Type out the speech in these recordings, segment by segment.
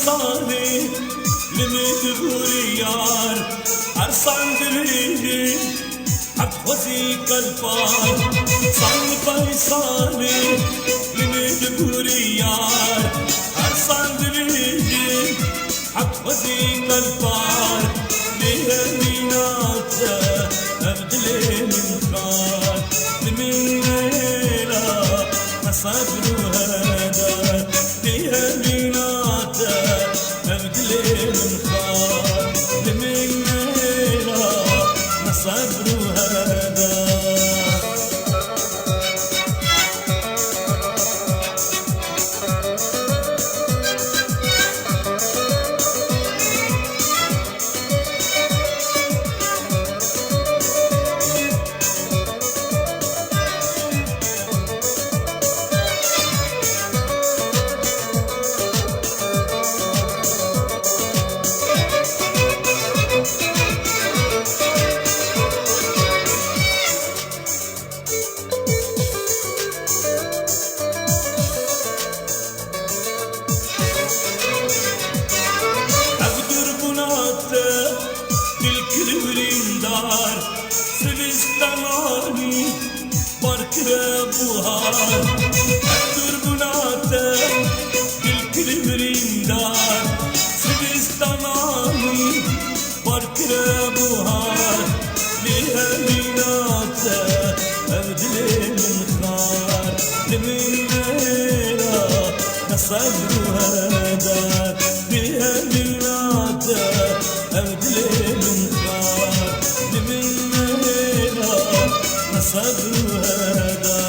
صالي لمجبور يار أرسل دليلي حق وزيك الفار صلبي صالي لمجبور يار أرسل دليلي حق وزيك الفار ليميناته أبدلي من خار لمينا صبر هذا ليميناته أبدلي من خار لمينا صبر هذا سبستاني بركة بوهار تربناته بالكلمرين دار سبستاني بركة بوهار لهميناته أبدلي من خار لمنينا نصبر هذا لهميناته أبدلي من خار لمنينا صبر هذا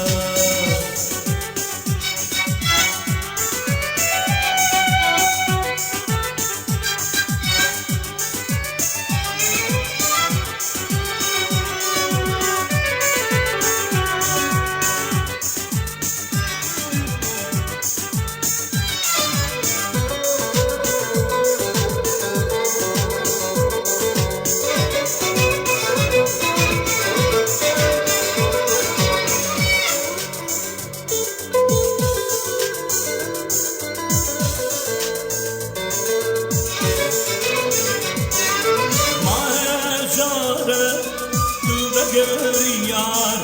yar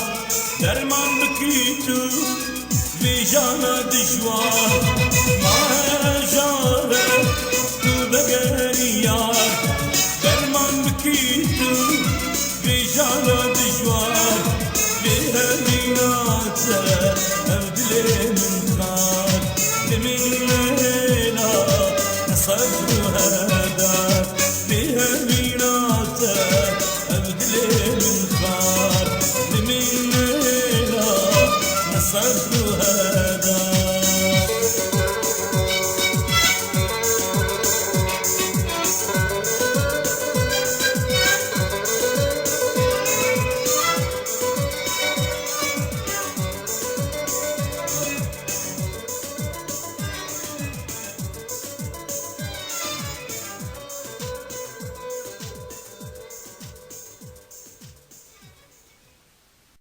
derman bıkıtı vijana dişvar mahjare tu begeri yar derman bıkıtı vijana dişvar leheminate evdile min khar leminena sabru hada leheminate evdile min khar لمننا نصبر